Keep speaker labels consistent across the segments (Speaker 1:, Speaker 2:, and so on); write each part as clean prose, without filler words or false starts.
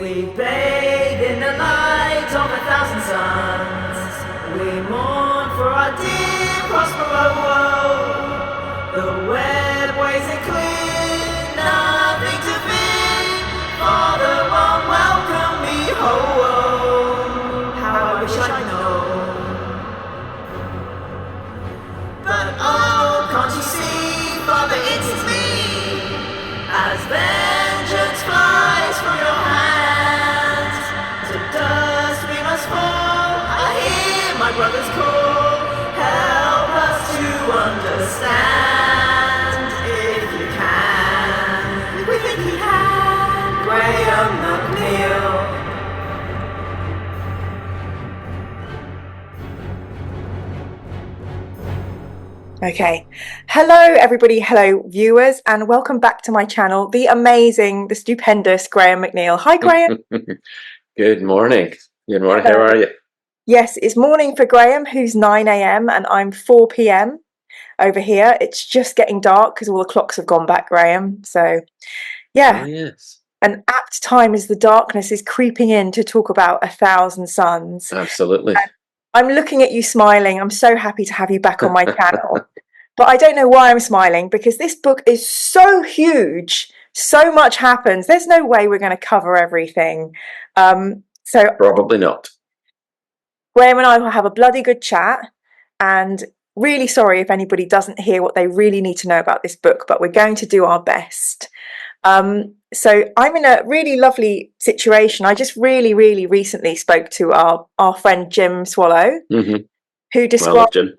Speaker 1: We bathe in the light of 1,000 suns. We mourn for our dear Prospero woe. The web waves are clear, nothing to fear. Father won't welcome me home. How I wish I'd known. But oh, can't you see, Father, it's me. As vengeance flies from your hands, to dust we must fall. I hear my brother's call. Help us to understand, if you can. We think he can. Graham McNeill.
Speaker 2: Okay. Hello, everybody. Hello, viewers, and welcome back to my channel, the amazing, the stupendous Graham McNeill. Hi, Graham.
Speaker 3: Good morning. Good morning. How are you?
Speaker 2: Yes, it's morning for Graham, who's 9 a.m. and I'm 4 p.m. over here. It's just getting dark because all the clocks have gone back, Graham. So, yeah.
Speaker 3: Oh, yes.
Speaker 2: An apt time as the darkness is creeping in to talk about 1,000 suns.
Speaker 3: Absolutely.
Speaker 2: And I'm looking at you smiling. I'm so happy to have you back on my channel. But I don't know why I'm smiling, because this book is so huge. So much happens. There's no way we're going to cover everything. So
Speaker 3: probably not.
Speaker 2: Graham and I will have a bloody good chat. And really sorry if anybody doesn't hear what they really need to know about this book, but we're going to do our best. So I'm in a really lovely situation. I just really recently spoke to our friend Jim Swallow, who described...
Speaker 3: Well, Jim.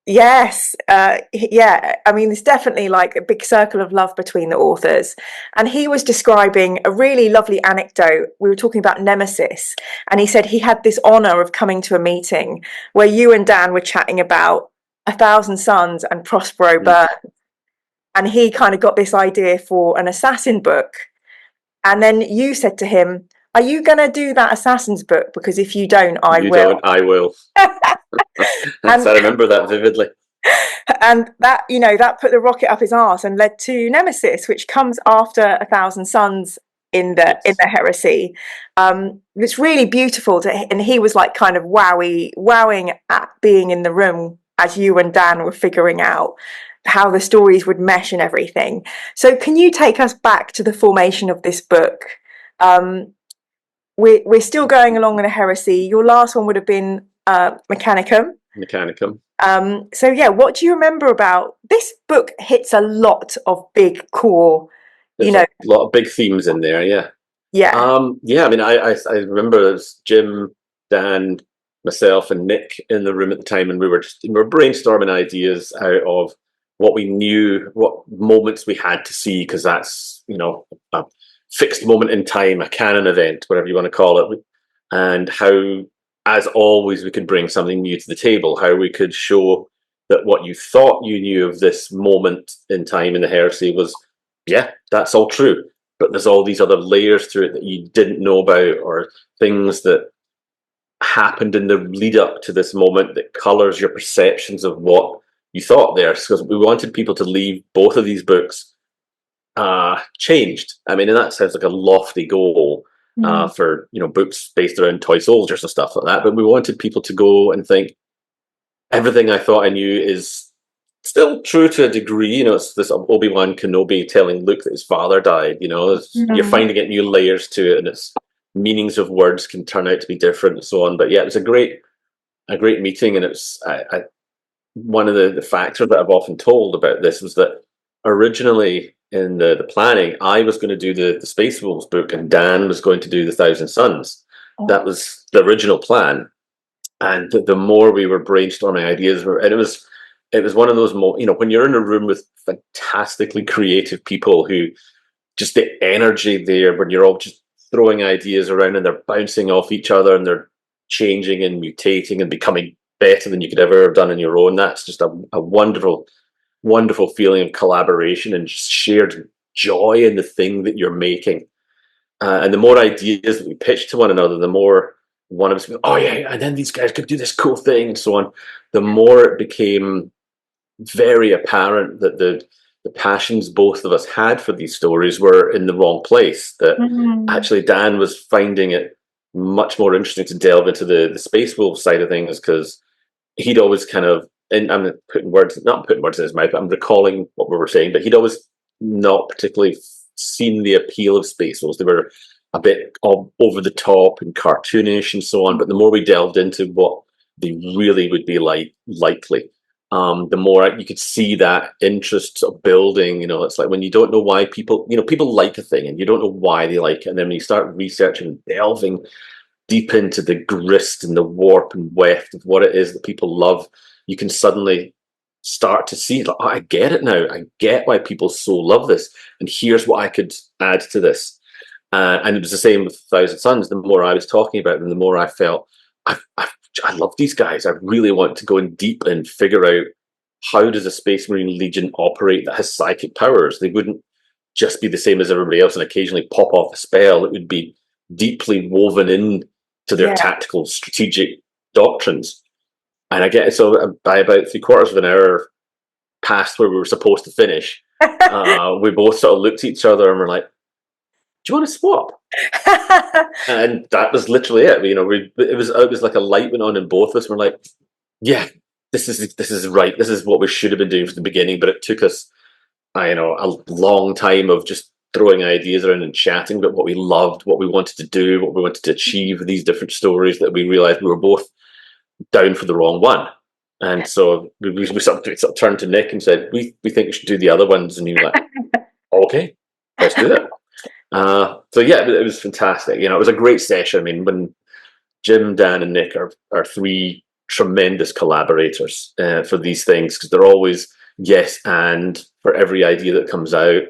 Speaker 2: Yes, yeah. I mean, there's definitely like a big circle of love between the authors. And he was describing a really lovely anecdote. We were talking about Nemesis, and he said he had this honor of coming to a meeting where you and Dan were chatting about 1,000 Suns and Prospero Burns. And he kind of got this idea for an assassin book. And then you said to him, "Are you going to do that assassin's book? Because if you don't, I will."
Speaker 3: You don't, I will. I remember that vividly.
Speaker 2: And that, you know, that put the rocket up his arse and led to Nemesis, which comes after 1,000 Suns in the Heresy. It's really beautiful and he was like kind of wowing at being in the room as you and Dan were figuring out how the stories would mesh and everything. So can you take us back to the formation of this book? We're still going along in the Heresy. Your last one would have been Mechanicum. So yeah, what do you remember about this book? Hits a lot of big core,
Speaker 3: There's a lot of big themes in there. Yeah. I mean, I remember it was Jim, Dan, myself, and Nick in the room at the time, and we were brainstorming ideas out of what we knew, what moments we had to see, because that's, you know, a fixed moment in time, a canon event, whatever you want to call it, and how, as always, we could bring something new to the table, how we could show that what you thought you knew of this moment in time in the Heresy was, yeah, that's all true. But there's all these other layers to it that you didn't know about, or things that happened in the lead up to this moment that colors your perceptions of what you thought there. Because we wanted people to leave both of these books changed. I mean, and that sounds like a lofty goal. For, you know, books based around toy soldiers and stuff like that, but we wanted people to go and think everything I thought I knew is still true to a degree. You know, it's this Obi-Wan Kenobi telling Luke that his father died. You know, you're finding it new layers to it, and its meanings of words can turn out to be different and so on. But yeah, it was a great meeting, and it's one of the factors that I've often told about this was that originally, in the planning, I was going to do the Space Wolves book, and Dan was going to do the 1,000 Suns. That was the original plan. And the more we were brainstorming ideas, and it was one of those, you know, when you're in a room with fantastically creative people who just the energy there, when you're all just throwing ideas around and they're bouncing off each other and they're changing and mutating and becoming better than you could ever have done on your own. That's just a wonderful feeling of collaboration and just shared joy in the thing that you're making. And the more ideas that we pitched to one another, the more one of us, oh yeah, and then these guys could do this cool thing and so on. The more it became very apparent that the the passions both of us had for these stories were in the wrong place. That actually Dan was finding it much more interesting to delve into the Space Wolf side of things, because he'd always kind of, and I'm not putting words in his mouth, but I'm recalling what we were saying, but he'd always not particularly seen the appeal of Space Wolves. They were a bit over the top and cartoonish and so on, but the more we delved into what they really would be likely, the more you could see that interest of building. It's like when you don't know why people like a thing, and you don't know why they like it, and then when you start researching and delving deep into the grist and the warp and weft of what it is that people love, you can suddenly start to see, like, oh, I get it now. I get why people so love this, and here's what I could add to this. And it was the same with Thousand Suns. The more I was talking about them, the more I felt, I love these guys. I really want to go in deep and figure out, how does a Space Marine Legion operate that has psychic powers? They wouldn't just be the same as everybody else and occasionally pop off a spell. It would be deeply woven in to their tactical, strategic doctrines. And I get it. So by about 3/4 of an hour past where we were supposed to finish, we both sort of looked at each other and were like, do you want to swap? And that was literally it. It was like a light went on in both of us. We're like, yeah, this is right. This is what we should have been doing from the beginning. But it took us, a long time of just throwing ideas around and chatting about what we loved, what we wanted to do, what we wanted to achieve with these different stories, that we realized we were both down for the wrong one. And so we sort of turned to Nick and said, we think we should do the other ones. And he was like, okay, let's do that. So yeah, it was fantastic. It was a great session. I mean, when Jim, Dan, and Nick are three tremendous collaborators for these things, because they're always yes and for every idea that comes out,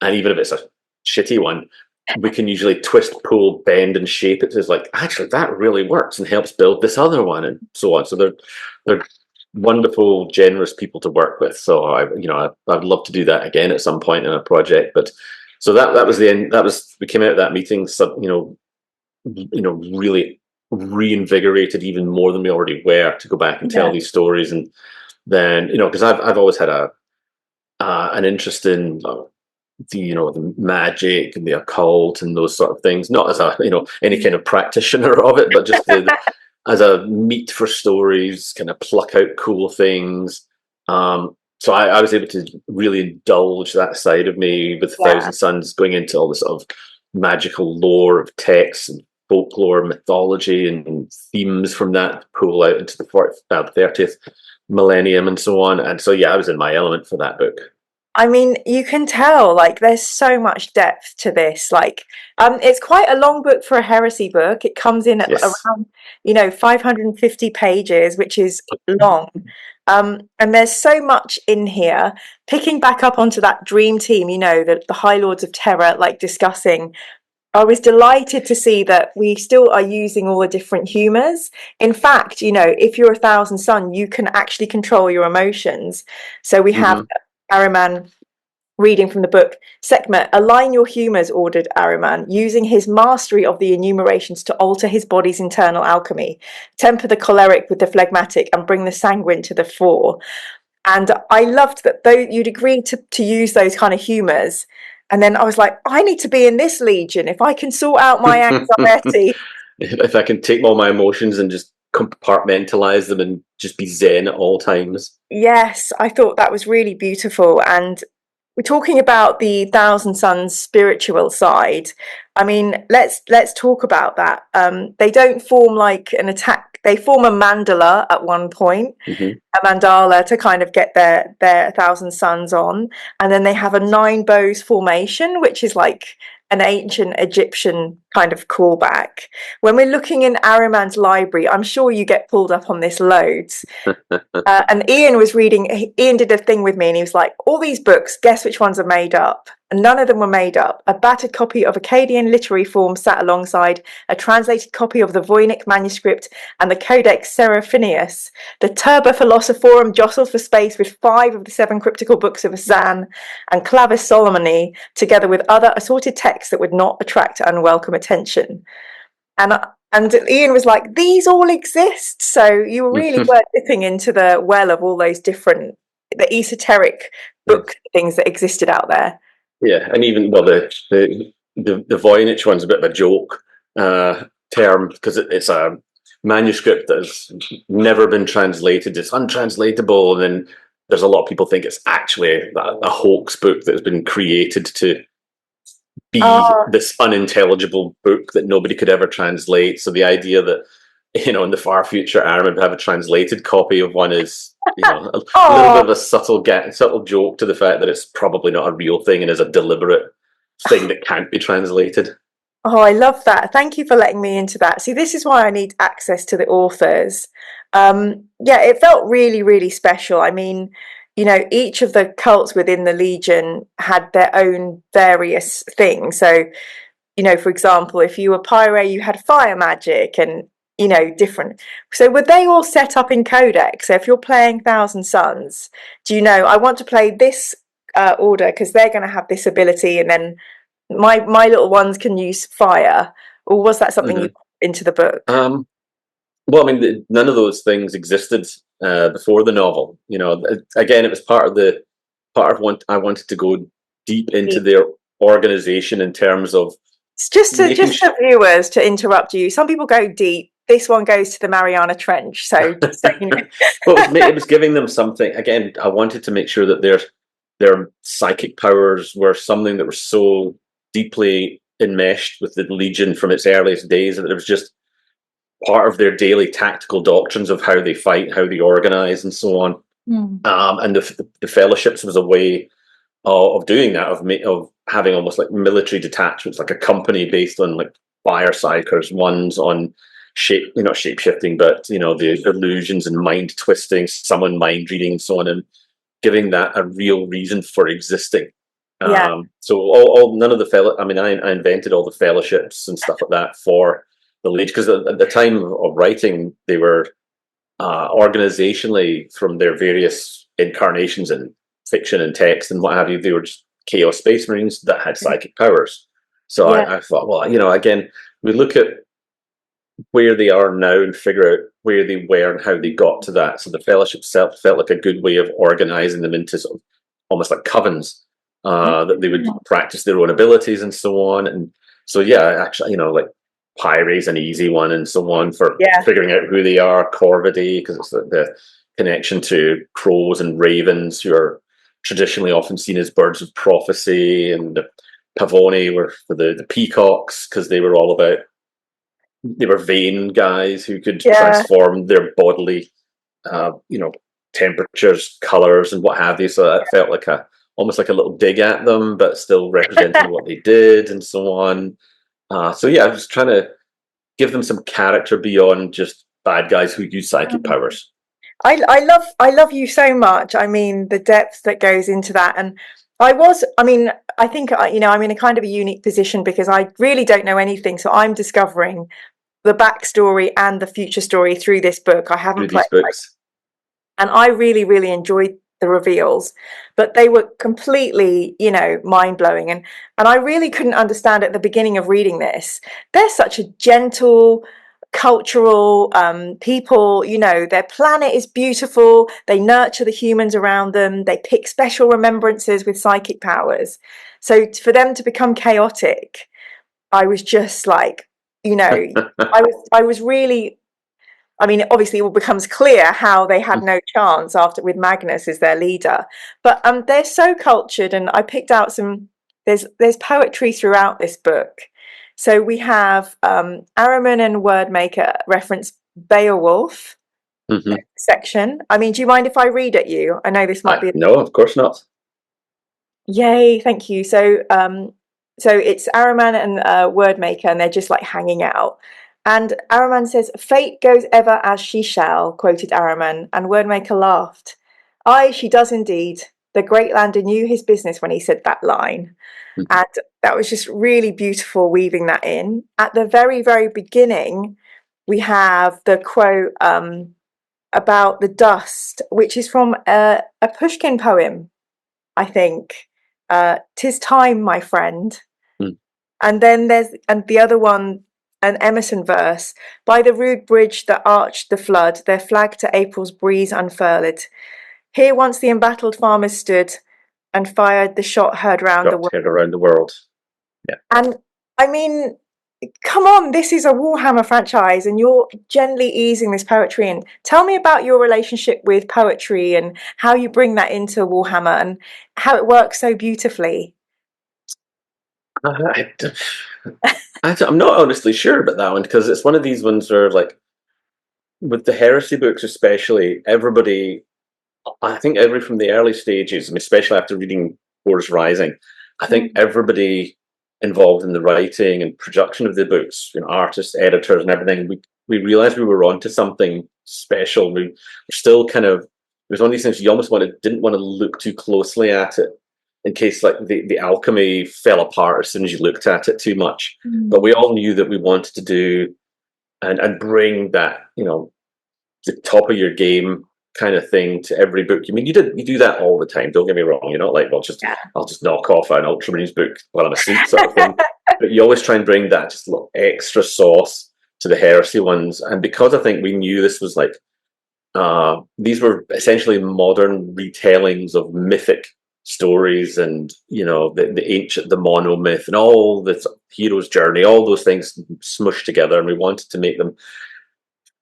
Speaker 3: and even if it's a shitty one, we can usually twist, pull, bend, and shape it to like, actually that really works and helps build this other one, and so on. So they're wonderful, generous people to work with. So I'd love to do that again at some point in a project. But so that was the end. We came out of that meeting, really reinvigorated even more than we already were to go back and tell these stories. And then, because I've always had an interest in the magic and the occult and those sort of things, not as any kind of practitioner of it, but just as a meat for stories, kind of pluck out cool things. So I was able to really indulge that side of me with Thousand Suns, going into all the sort of magical lore of texts and folklore, mythology, and themes from that pull out into the 30th millennium and so on. And so, I was in my element for that book.
Speaker 2: I mean, you can tell, like, there's so much depth to this. Like, it's quite a long book for a heresy book. It comes in at around, 550 pages, which is long. And there's so much in here. Picking back up onto that dream team, the High Lords of Terror, like discussing, I was delighted to see that we still are using all the different humours. In fact, if you're a Thousand Sun, you can actually control your emotions. So we have Ahriman reading from the book, Sekhmet, align your humours, ordered Ahriman, using his mastery of the enumerations to alter his body's internal alchemy, temper the choleric with the phlegmatic, and bring the sanguine to the fore. And I loved that, though you'd agreed to use those kind of humours. And then I was like, I need to be in this legion if I can sort out my anxiety.
Speaker 3: If I can take all my emotions and just compartmentalize them and just be zen at all times.
Speaker 2: Yes, I thought that was really beautiful. And we're talking about the Thousand Suns spiritual side. I mean, let's talk about that. They don't form like an attack. They form a mandala at one point, a mandala to kind of get their Thousand Suns on. And then they have a 9 bows formation, which is like an ancient Egyptian kind of callback. When we're looking in Ahriman's library, I'm sure you get pulled up on this loads. And Ian did a thing with me, and he was like, all these books, guess which ones are made up? And none of them were made up. A battered copy of Akkadian literary form sat alongside a translated copy of the Voynich manuscript and the Codex Seraphinius. The Turba Philosophorum jostled for space with 5 of the 7 cryptical books of Zan and Clavis Solomoni, together with other assorted texts that would not attract unwelcome attention. And Ian was like, these all exist. So you really were dipping into the well of all those different, the esoteric book things that existed out there.
Speaker 3: Yeah, and even the Voynich one's a bit of a joke term because it's a manuscript that has never been translated. It's untranslatable, and then there's a lot of people think it's actually a hoax book that has been created to be this unintelligible book that nobody could ever translate. So the idea that, in the far future, Ahriman would have a translated copy of one is, a little bit of a subtle joke to the fact that it's probably not a real thing and is a deliberate thing that can't be translated.
Speaker 2: Oh, I love that. Thank you for letting me into that. See, this is why I need access to the authors. It felt really, really special. I mean, each of the cults within the Legion had their own various things. So, for example, if you were Pyre, you had fire magic and, different. So were they all set up in Codex? So if you're playing Thousand Suns, do you know, I want to play this order because they're going to have this ability, and then my little ones can use fire? Or was that something you put into the book?
Speaker 3: Well, I mean, none of those things existed before the novel. Again, it was part of what I wanted to go deep into their organization in terms of
Speaker 2: just for viewers, to interrupt you. Some people go deep. This one goes to the Mariana Trench. So,
Speaker 3: well, it was giving them something. Again, I wanted to make sure that their psychic powers were something that were so deeply enmeshed with the Legion from its earliest days that it was just part of their daily tactical doctrines of how they fight, how they organize, and so on. And the Fellowships was a way of doing that, of having almost like military detachments, like a company based on like fire psychers, ones on not shape shifting, but the illusions and mind twisting, summon mind reading, and so on, and giving that a real reason for existing. So none of the I invented all the Fellowships and stuff like that for the Legion, because at the time of writing, they were organizationally, from their various incarnations in fiction and text and what have you, they were just Chaos Space Marines that had psychic powers. So I thought, well, again, we look at where they are now and figure out where they were and how they got to that. So the Fellowship felt like a good way of organizing them into sort of almost like covens, that they would practice their own abilities and so on. And so, actually, like Pyre's an easy one and so on for figuring out who they are. Corvidae, because it's the connection to crows and ravens, who are traditionally often seen as birds of prophecy, and the Pavoni were for the peacocks, because they were vain guys who could transform their bodily, temperatures, colors, and what have you. So that felt like almost like a little dig at them, but still representing what they did and so on. I was trying to give them some character beyond just bad guys who use psychic powers.
Speaker 2: I love you so much. I mean, the depth that goes into that. And I think, I'm in a kind of a unique position because I really don't know anything. So I'm discovering the backstory and the future story through this book. I haven't played books. And I really, really enjoyed the reveals, but they were completely, mind-blowing. And I really couldn't understand at the beginning of reading this. They're such a gentle, cultural people, their planet is beautiful. They nurture the humans around them. They pick special remembrances with psychic powers. So for them to become chaotic, I was just like, I was really, obviously it becomes clear how they had no chance with Magnus as their leader, but they're so cultured. And I picked out there's poetry throughout this book. So we have Ahriman and Wordmaker reference Beowulf section. Do you mind if I read at you? I know this might be...
Speaker 3: No, of course not.
Speaker 2: Yay, thank you. So it's Ahriman and Wordmaker, and they're just like hanging out. And Ahriman says, "Fate goes ever as she shall," quoted Ahriman, and Wordmaker laughed. "Aye, she does indeed. The great lander knew his business when he said that line." And that was just really beautiful, weaving that in. At the very, very beginning, we have the quote about the dust, which is from a Pushkin poem, I think. "'Tis time, my friend." And then there's the other one, an Emerson verse. "By the rude bridge that arched the flood, their flag to April's breeze unfurled. Here once the embattled farmers stood, And fired the shot heard around the world.
Speaker 3: Heard around the world. Yeah.
Speaker 2: And I mean, come on, this is a Warhammer franchise and you're gently easing this poetry in. Tell me about your relationship with poetry and how you bring that into Warhammer and how it works so beautifully.
Speaker 3: I'm not honestly sure about that one, because it's one of these ones where, like, with the Heresy books especially, everybody, I think from the early stages, especially after reading Horus Rising, I think everybody involved in the writing and production of the books, artists, editors, and everything, we realized we were onto something special. We were still kind of, it was one of these things you almost didn't want to look too closely at it, in case like the alchemy fell apart as soon as you looked at it too much. But we all knew that we wanted to do and bring that, the top of your game kind of thing to every book. I mean, you do that all the time. Don't get me wrong. You're not like, I'll just knock off an Ultramarines book while I'm asleep, sort of thing. But you always try and bring that just a little extra sauce to the Heresy ones. And because I think we knew this was like, these were essentially modern retellings of mythic stories, and the ancient, the monomyth, and all the hero's journey, all those things smushed together, and we wanted to make them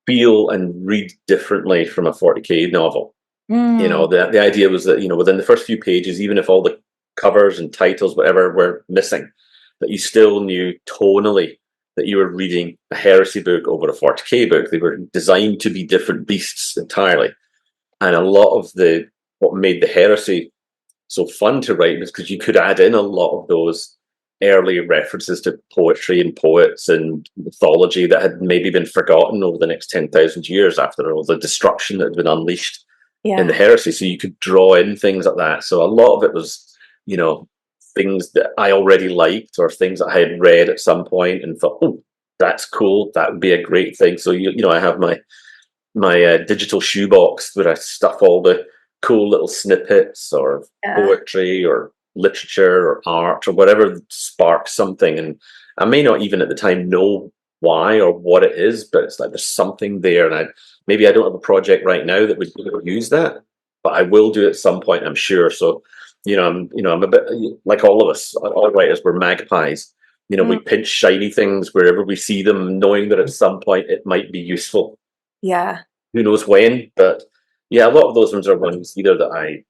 Speaker 3: feel and read differently from a 40k novel. The idea was that within the first few pages, even if all the covers and titles, whatever, were missing, that you still knew tonally that you were reading a Heresy book over a 40k book. They were designed to be different beasts entirely, and a lot of what made the Heresy so fun to write was because you could add in a lot of those early references to poetry and poets and mythology that had maybe been forgotten over the next 10,000 years after all the destruction that had been unleashed in the Heresy. So you could draw in things like that. So a lot of it was, things that I already liked, or things that I had read at some point and thought, oh, that's cool. That would be a great thing. So, I have my digital shoebox where I stuff all the cool little snippets or poetry or literature or art or whatever sparks something. And I may not even at the time know why or what it is, but it's like there's something there, and maybe I don't have a project right now that would use that, but I will do it at some point, I'm sure. So I'm a bit like all of us, all writers, we're magpies. We pinch shiny things wherever we see them, knowing that at some point it might be useful. Who knows when? But a lot of those ones are ones either that I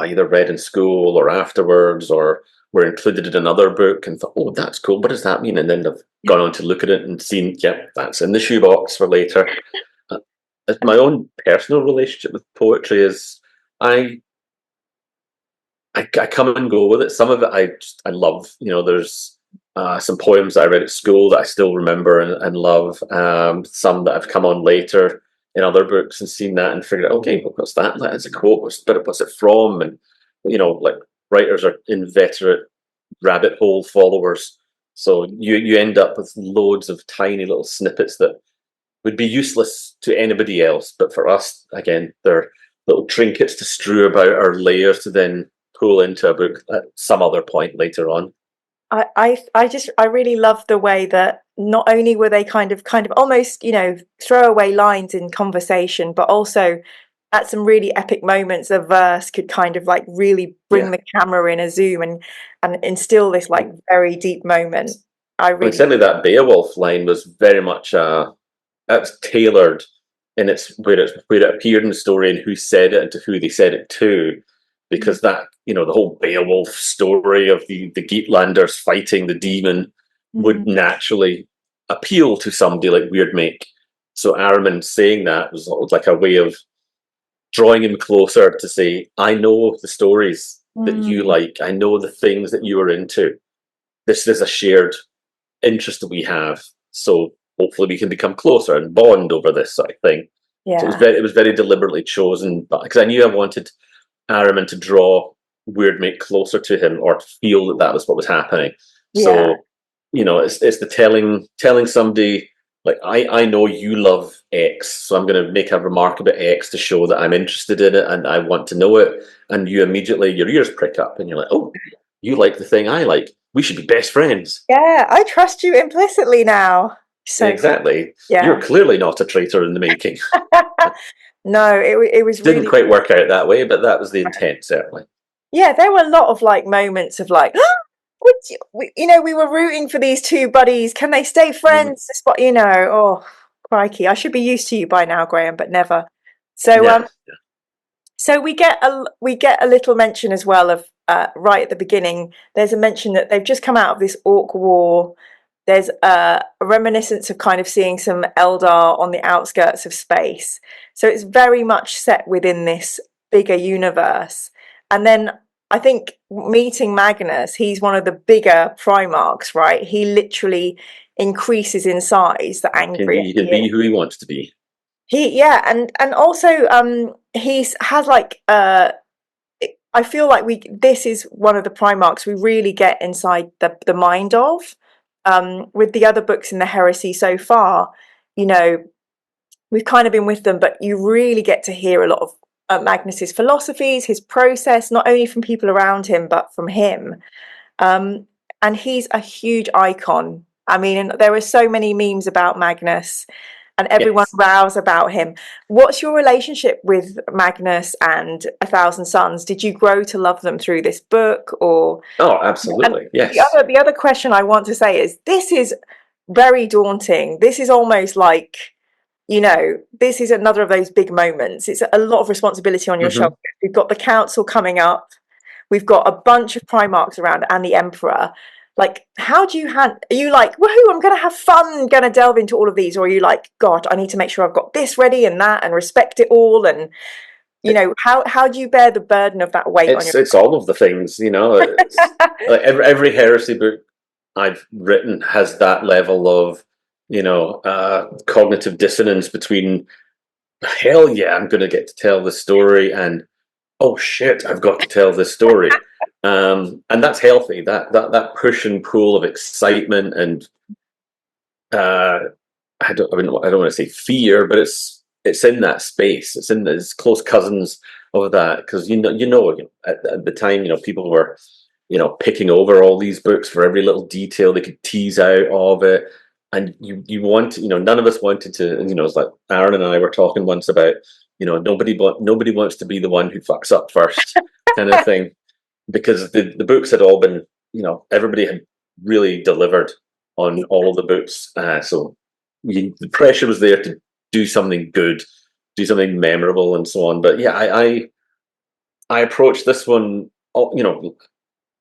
Speaker 3: either read in school or afterwards, or were included in another book and thought, oh, that's cool, what does that mean? And then I've gone on to look at it and seen, that's in the shoebox for later. My own personal relationship with poetry is I come and go with it. Some of it I love. There's some poems that I read at school that I still remember and love. Some that have come on later in other books and seen that and figured out, okay, what's that? That's a quote. What's it from? And like writers are inveterate rabbit hole followers, so you end up with loads of tiny little snippets that would be useless to anybody else, but for us, again, they're little trinkets to strew about, or layers to then pull into a book at some other point later on.
Speaker 2: I really love the way that not only were they kind of almost throwaway lines in conversation, but also at some really epic moments a verse could kind of like really bring the camera in a zoom and instill this like very deep moment.
Speaker 3: Certainly that Beowulf line was very much that's tailored in where it appeared in the story and who said it and to who they said it to. Because that, the whole Beowulf story of the Geatlanders fighting the demon would naturally appeal to somebody like Weirdmake. So Ahriman saying that was like a way of drawing him closer to say, I know the stories that you like. I know the things that you are into. This is a shared interest that we have. So hopefully we can become closer and bond over this sort of thing.
Speaker 2: Yeah.
Speaker 3: So it was very deliberately chosen, because I knew I wanted Ahriman to draw Weirdmake closer to him, or to feel that was what was happening. So it's the telling somebody, like, I know you love X, so I'm going to make a remark about X to show that I'm interested in it and I want to know it. And you immediately, your ears prick up and you're like, oh, you like the thing I like. We should be best friends.
Speaker 2: Yeah, I trust you implicitly now. So
Speaker 3: exactly. You're clearly not a traitor in the making.
Speaker 2: No, it was
Speaker 3: didn't quite work out that way, but that was the intent, certainly.
Speaker 2: Yeah, there were a lot of like moments of like, we were rooting for these two buddies. Can they stay friends? But oh crikey, I should be used to you by now, Graham, but never. So so we get a little mention as well of right at the beginning. There's a mention that they've just come out of this orc war. There's a reminiscence of kind of seeing some Eldar on the outskirts of space. So it's very much set within this bigger universe. And then I think meeting Magnus, he's one of the bigger Primarchs, right? He literally increases in size the angrier
Speaker 3: he can be who he wants to be.
Speaker 2: And also he's has like I feel like this is one of the Primarchs we really get inside the mind of. With the other books in the Heresy so far, we've kind of been with them, but you really get to hear a lot of Magnus's philosophies, his process, not only from people around him, but from him. And he's a huge icon. I mean, there are so many memes about Magnus and everyone rows about him. What's your relationship with Magnus and A Thousand Suns? Did you grow to love them through this book, or?
Speaker 3: Oh, absolutely, yes.
Speaker 2: The other question I want to say is, this is very daunting. This is almost like, this is another of those big moments. It's a lot of responsibility on your shoulders. We've got the council coming up. We've got a bunch of Primarchs around and the Emperor. Like, how do you are you like, woohoo, I'm going to have fun, going to delve into all of these? Or are you like, God, I need to make sure I've got this ready and that and respect it all? And, how do you bear the burden of that weight on your...
Speaker 3: It's all of the things, like every heresy book I've written has that level of, cognitive dissonance between, hell yeah, I'm going to get to tell the story, and, oh shit, I've got to tell this story. And that's healthy. That push and pull of excitement and I don't want to say fear, but it's in that space. It's in those close cousins of that, because at the time people were picking over all these books for every little detail they could tease out of it, and you want none of us wanted to. It's like Aaron and I were talking once about nobody wants to be the one who fucks up first kind of thing. Because the books had all been, everybody had really delivered on all of the books. So the pressure was there to do something good, do something memorable and so on. But yeah, I approached this one,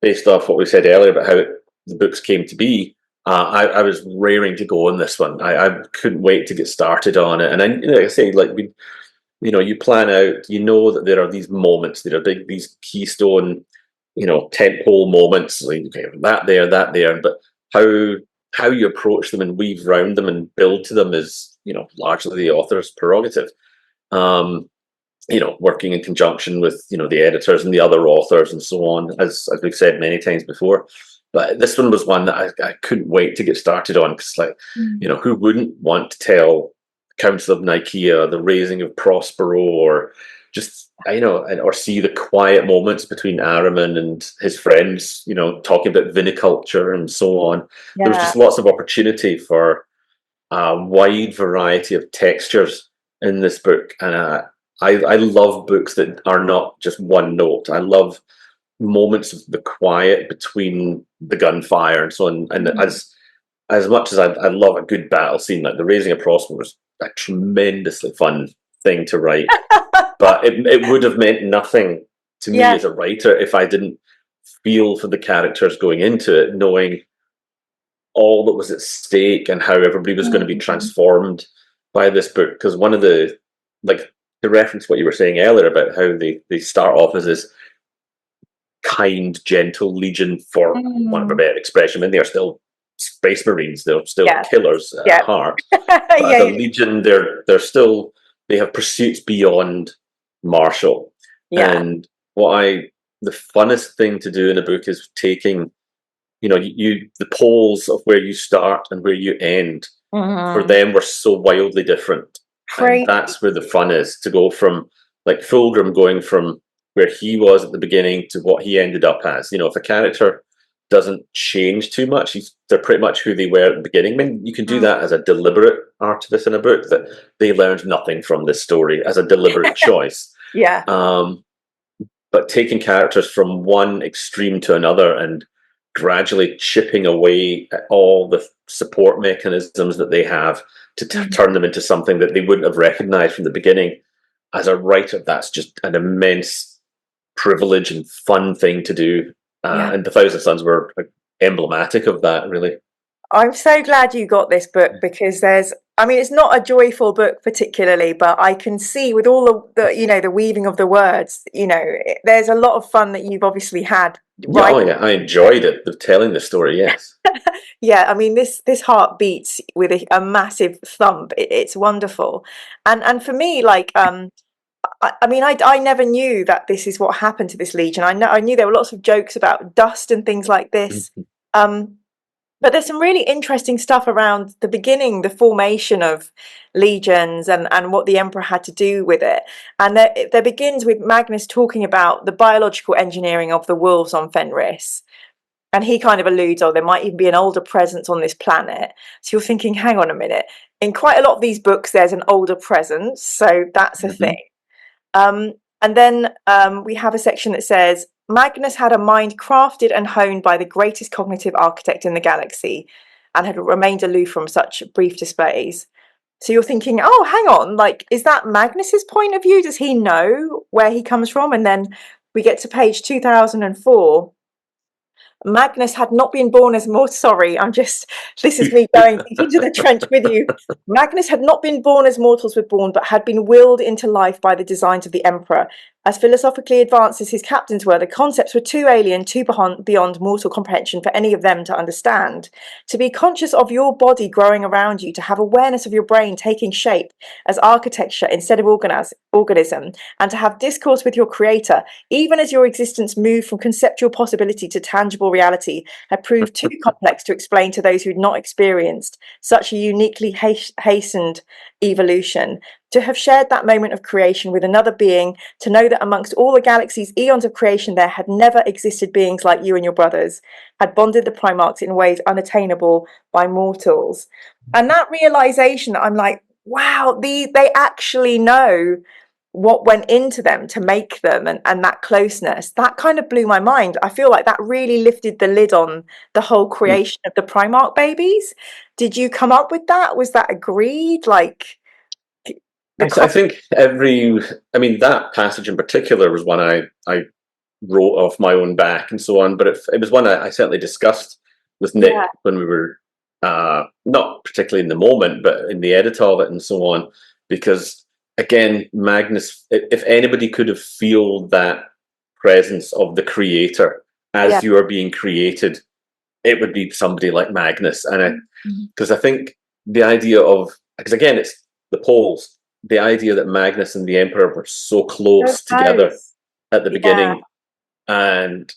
Speaker 3: based off what we said earlier about how the books came to be. I was raring to go on this one. I couldn't wait to get started on it. And like I say, like you plan out, that there are these moments that are big, these keystone tentpole moments, like okay, that there, but how you approach them and weave around them and build to them is largely the author's prerogative. Working in conjunction with the editors and the other authors and so on, as we've said many times before. But this one was one that I couldn't wait to get started on, because who wouldn't want to tell Council of Nikaea, the raising of Prospero, or just or see the quiet moments between Ahriman and his friends, talking about viniculture and so on. Yeah. There was just lots of opportunity for a wide variety of textures in this book. And I love books that are not just one note. I love moments of the quiet between the gunfire and so on. And as much as I love a good battle scene, like the raising of Prospero was a tremendously fun thing to write. But it would have meant nothing to me as a writer if I didn't feel for the characters going into it, knowing all that was at stake and how everybody was going to be transformed by this book. Because one of the, to reference what you were saying earlier about how they start off as this kind, gentle legion, for want of a better expression, and they are still Space Marines, they're still killers at heart. But as a legion, they have pursuits beyond martial. And the funnest thing to do in a book is taking the poles of where you start and where you end. For them were so wildly different. And that's where the fun is, to go from like Fulgrim going from where he was at the beginning to what he ended up as. If a character doesn't change too much, they're pretty much who they were at the beginning. I mean, you can do that as a deliberate artifice in a book, that they learned nothing from this story, as a deliberate choice. but taking characters from one extreme to another and gradually chipping away at all the support mechanisms that they have to turn them into something that they wouldn't have recognized from the beginning. As a writer, that's just an immense privilege and fun thing to do. And the Thousand Sons were emblematic of that, really.
Speaker 2: I'm so glad you got this book, because it's not a joyful book particularly, but I can see with all the weaving of the words, there's a lot of fun that you've obviously had.
Speaker 3: I enjoyed it, telling the story, yes.
Speaker 2: Yeah, this heart beats with a massive thump. It's wonderful. And for me, I never knew that this is what happened to this legion. I knew there were lots of jokes about dust and things like this. But there's some really interesting stuff around the beginning, the formation of legions and what the Emperor had to do with it. And there begins with Magnus talking about the biological engineering of the wolves on Fenris. And he kind of alludes, there might even be an older presence on this planet. So you're thinking, hang on a minute. In quite a lot of these books, there's an older presence. So that's a thing. And then we have a section that says, Magnus had a mind crafted and honed by the greatest cognitive architect in the galaxy and had remained aloof from such brief displays. So you're thinking, hang on, is that Magnus's point of view? Does he know where he comes from? And then we get to page 2004. Magnus had not been born as mortal. Sorry, this is me going into the trench with you. Magnus had not been born as mortals were born, but had been willed into life by the designs of the Emperor. As philosophically advanced as his captains were, the concepts were too alien, too beyond mortal comprehension for any of them to understand. To be conscious of your body growing around you, to have awareness of your brain taking shape as architecture instead of organism, and to have discourse with your creator, even as your existence moved from conceptual possibility to tangible reality, had proved too complex to explain to those who had not experienced such a uniquely hastened evolution. To have shared that moment of creation with another being, to know that amongst all the galaxy's eons of creation there had never existed beings like you and your brothers, had bonded the Primarchs in ways unattainable by mortals. And that realization, I'm like, wow, they actually know what went into them to make them, and that closeness, that kind of blew my mind. I feel like that really lifted the lid on the whole creation of the Primarch babies. Did you come up with that? Was that agreed?
Speaker 3: I think that passage in particular was one I wrote off my own back and so on, but it was one I certainly discussed with Nick when we were not particularly in the moment, but in the edit of it and so on, because again, Magnus, if anybody could have feel that presence of the creator as you are being created, it would be somebody like Magnus. And because I think the idea of, because again, it's the poles, the idea that Magnus and the Emperor were so close together at the beginning. And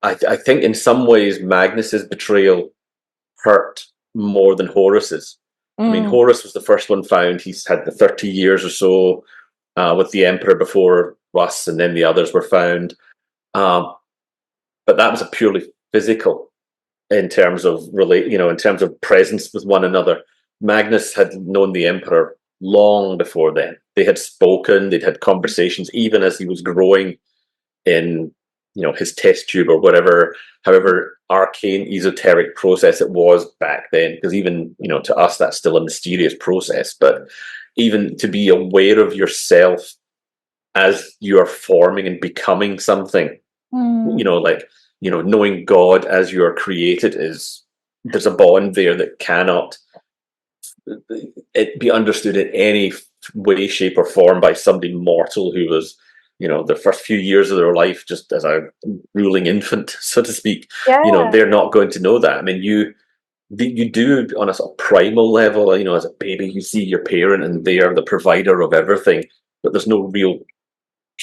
Speaker 3: I think in some ways Magnus's betrayal hurt more than Horus's. Horus was the first one found. He's had the 30 years or so with the Emperor before Russ, and then the others were found. But that was a purely physical in terms of in terms of presence with one another. Magnus had known the Emperor long before then. They had spoken, they'd had conversations, even as he was growing in his test tube or whatever, however arcane esoteric process it was back then, because even to us that's still a mysterious process. But even to be aware of yourself as you are forming and becoming something, knowing God as you are created, there's a bond there that cannot it be understood in any way, shape or form by somebody mortal who was the first few years of their life just as a ruling infant, so to speak. They're not going to know that. You do on a sort of primal level, as a baby you see your parent and they are the provider of everything, but there's no real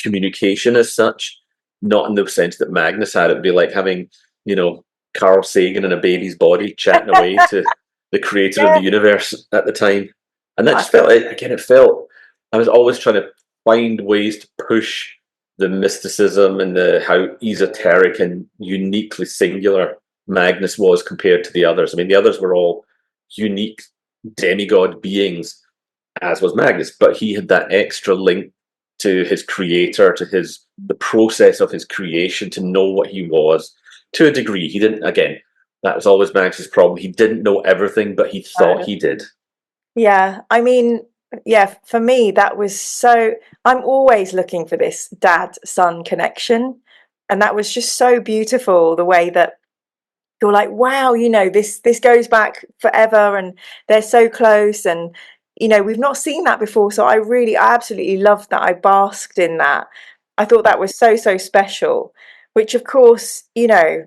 Speaker 3: communication as such, not in the sense that Magnus had. It'd be like having Carl Sagan in a baby's body chatting away to the creator of the universe at the time. And that just felt I was always trying to find ways to push the mysticism and how esoteric and uniquely singular Magnus was compared to the others. The others were all unique demigod beings, as was Magnus, but he had that extra link to his creator, to the process of his creation, to know what he was to a degree. He didn't, again, that was always Max's problem. He didn't know everything, but he thought he did.
Speaker 2: Yeah, I mean, yeah, for me, that was so, I'm always looking for this dad-son connection. And that was just so beautiful, the way that you're like, wow, you know, this goes back forever and they're so close. And, you know, we've not seen that before. So I absolutely loved that. I basked in that. I thought that was so, so special, which of course, you know,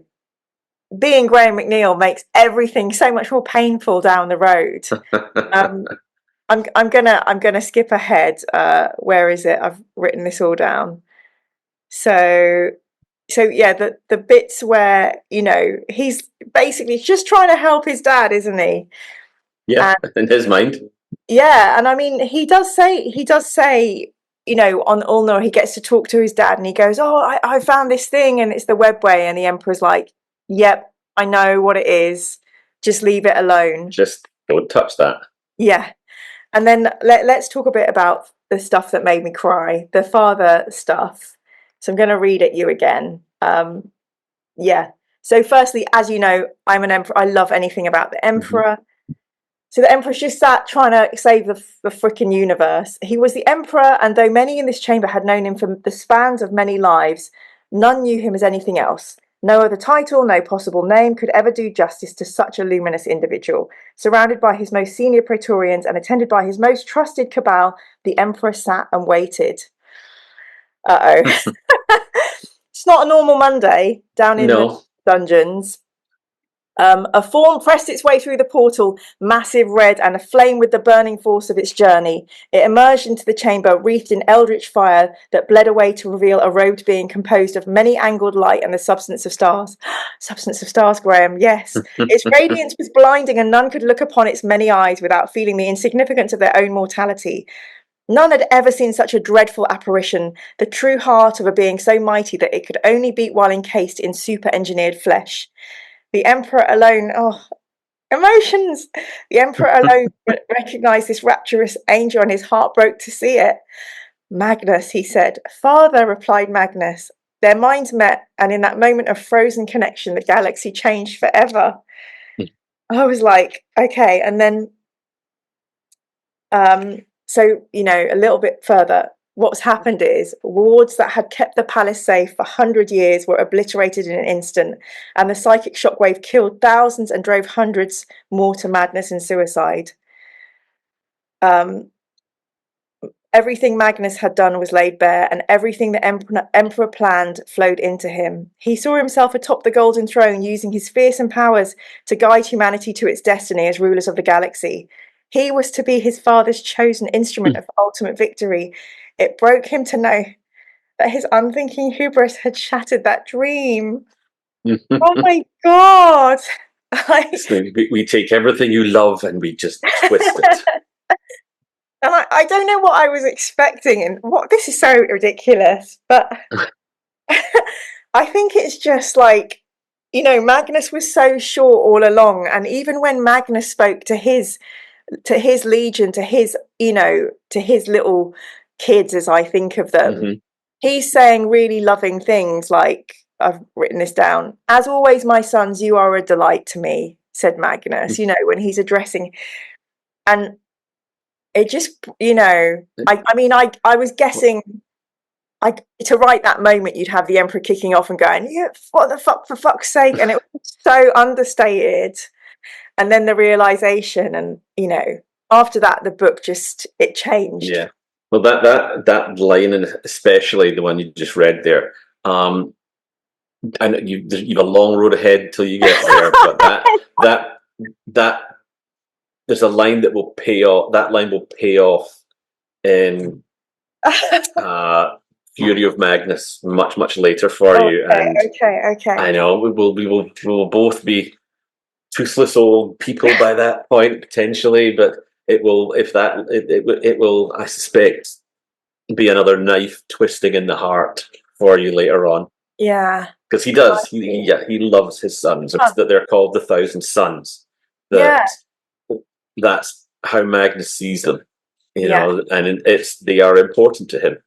Speaker 2: being Graham McNeill makes everything so much more painful down the road. I'm gonna skip ahead. Where is it? I've written this all down. So yeah, the bits where, you know, he's basically just trying to help his dad, isn't he?
Speaker 3: Yeah, in his mind.
Speaker 2: Yeah, and I mean, he does say, you know, on Ulnor, he gets to talk to his dad, and he goes, "Oh, I found this thing, and it's the webway," and the Emperor's like, "Yep, I know what it is. Just leave it alone.
Speaker 3: Just don't touch that." Yeah.
Speaker 2: And then let's talk a bit about the stuff that made me cry, the father stuff. So I'm going to read it you again. Yeah. So firstly, as you know, I'm an emperor. I love anything about the emperor. So the emperor's just sat trying to save the frickin' universe. He was the emperor, and though many in this chamber had known him for the spans of many lives, none knew him as anything else. No other title, no possible name could ever do justice to such a luminous individual. Surrounded by his most senior praetorians and attended by his most trusted cabal, the emperor sat and waited. It's not a normal Monday down in the dungeons. A form pressed its way through the portal, massive, red, and aflame with the burning force of its journey. It emerged into the chamber, wreathed in eldritch fire that bled away to reveal a robed being composed of many angled light and the substance of stars. Substance of stars, Graham, yes. Its radiance was blinding, and none could look upon its many eyes without feeling the insignificance of their own mortality. None had ever seen such a dreadful apparition, the true heart of a being so mighty that it could only beat while encased in super-engineered flesh. The Emperor alone, emotions! The Emperor alone recognised this rapturous angel, and his heart broke to see it. Magnus, he said. Father, replied Magnus. Their minds met, and in that moment of frozen connection, the galaxy changed forever. I was like, okay, and then, so, you know, a little bit further, what's happened is wards that had kept the palace safe for 100 years were obliterated in an instant, and the psychic shockwave killed thousands and drove hundreds more to madness and suicide. Everything Magnus had done was laid bare, and everything the Emperor planned flowed into him. He saw himself atop the golden throne, using his fearsome powers to guide humanity to its destiny as rulers of the galaxy. He was to be his father's chosen instrument of ultimate victory. It broke him to know that his unthinking hubris had shattered that dream. Oh my God.
Speaker 3: We take everything you love and we just twist it.
Speaker 2: And I don't know what I was expecting, and this is so ridiculous, but I think it's just like, you know, Magnus was so sure all along, and even when Magnus spoke to his legion, to his, you know, to his little kids, as I think of them, he's saying really loving things like, I've written this down, "As always, my sons, you are a delight to me," said Magnus, you know, when he's addressing, and it just, you know, I mean, I was guessing, to write that moment, you'd have the Emperor kicking off and going, "Yeah, what the fuck, for fuck's sake," and it was so understated. And then the realization, and, you know, after that, the book just, it changed.
Speaker 3: Yeah. Well, that line, and especially the one you just read there, and you've a long road ahead till you get there, but that there's a line that will pay off. That line will pay off in Fury of Magnus much later for you. And
Speaker 2: okay.
Speaker 3: I know we will both be toothless old people by that point potentially, but it will, it will, I suspect, be another knife twisting in the heart for you later on.
Speaker 2: Yeah,
Speaker 3: because he does. He loves his sons. It's that they're called the Thousand Sons. That's how Magnus sees them, you know, and they are important to him.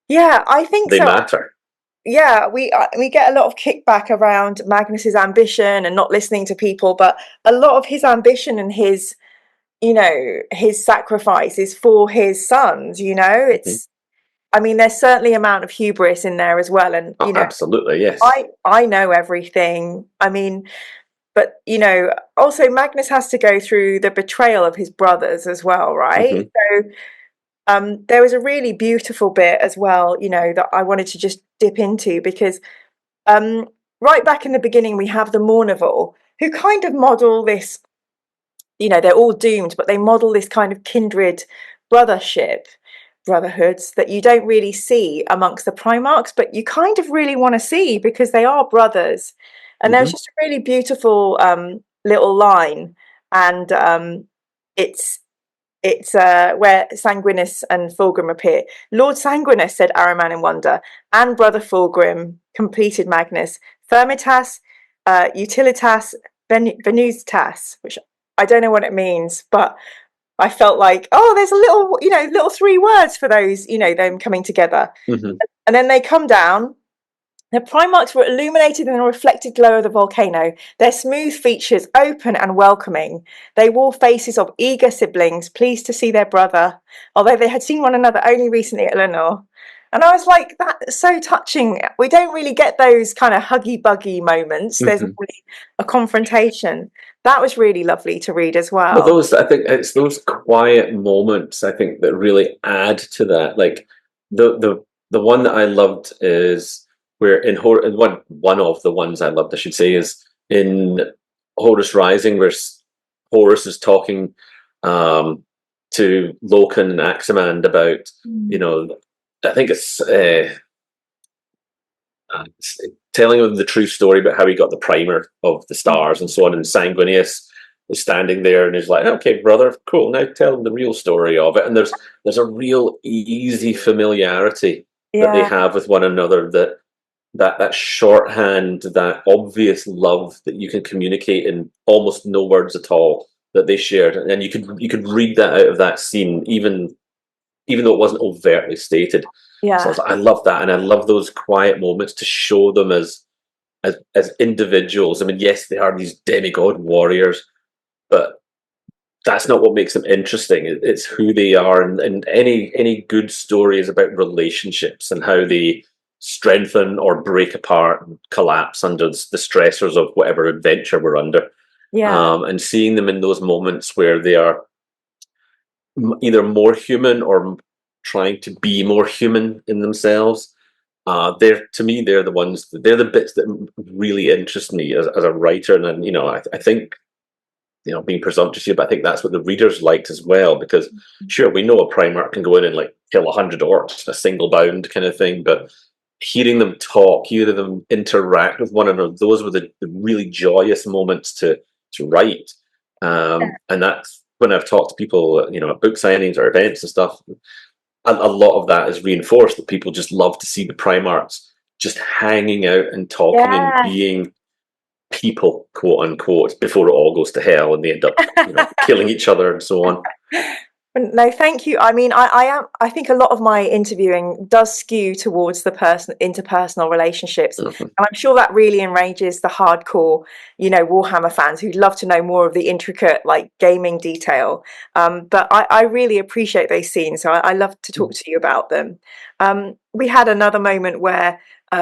Speaker 2: Yeah, I think
Speaker 3: they
Speaker 2: so.
Speaker 3: matter.
Speaker 2: Yeah, we get a lot of kickback around Magnus's ambition and not listening to people, but a lot of his ambition and his, you know, his sacrifice is for his sons. You know, it's. I mean, there's certainly amount of hubris in there as well, and
Speaker 3: Oh,
Speaker 2: you know,
Speaker 3: absolutely, yes.
Speaker 2: I know everything. I mean, but you know, also Magnus has to go through the betrayal of his brothers as well, right? So there was a really beautiful bit as well, you know, that I wanted to just dip into because um, right back in the beginning, we have the Mournival who kind of model this, you know, they're all doomed, but they model this kind of kindred brotherhoods that you don't really see amongst the Primarchs, but you kind of really want to see because they are brothers. And there's just a really beautiful little line, and it's where Sanguinus and Fulgrim appear. Lord Sanguinus, said Araman in wonder, and Brother Fulgrim, completed Magnus, Firmitas, Utilitas, Venusitas, which I don't know what it means, but I felt like, oh, there's a little, you know, little 3 words for those, you know, them coming together. And then they come down. The Primarchs were illuminated in the reflected glow of the volcano, their smooth features open and welcoming. They wore faces of eager siblings, pleased to see their brother, although they had seen one another only recently at Lenore. And I was like, that's so touching. We don't really get those kind of huggy-buggy moments. There's really a confrontation. That was really lovely to read as well.
Speaker 3: Well, I think it's those quiet moments, I think, that really add to that. Like the one that I loved is where in one of the ones I loved, I should say, is in Horus Rising, where Horus is talking to Loken and Aximand about, you know, I think it's telling him the true story about how he got the primer of the stars and so on. And Sanguinius is standing there and he's like, "Okay, brother, cool. Now tell him the real story of it." And there's a real easy familiarity that they have with one another. That shorthand, that obvious love that you can communicate in almost no words at all that they shared, and you could read that out of that scene, even though it wasn't overtly stated. So I love that, and I love those quiet moments to show them as individuals. I mean, yes, they are these demigod warriors, but that's not what makes them interesting. It's who they are, and any good story is about relationships and how they strengthen or break apart and collapse under the stressors of whatever adventure we're under. And seeing them in those moments where they are either more human or trying to be more human in themselves, they're the bits that really interest me as a writer. And you know, I think, you know, being presumptuous here, but I think that's what the readers liked as well, because sure, we know a Primarch can go in and like kill 100 orcs in a single bound kind of thing, but hearing them talk, hearing them interact with one another, those were the really joyous moments to write. And that's when I've talked to people, you know, at book signings or events and stuff, a lot of that is reinforced, that people just love to see the Primarchs just hanging out and talking and being people, quote unquote, before it all goes to hell and they end up, you know, killing each other and so on.
Speaker 2: No, thank you. I mean, I think a lot of my interviewing does skew towards the interpersonal relationships, and I'm sure that really enrages the hardcore, you know, Warhammer fans who'd love to know more of the intricate, like, gaming detail. But I really appreciate those scenes, so I love to talk to you about them. We had another moment where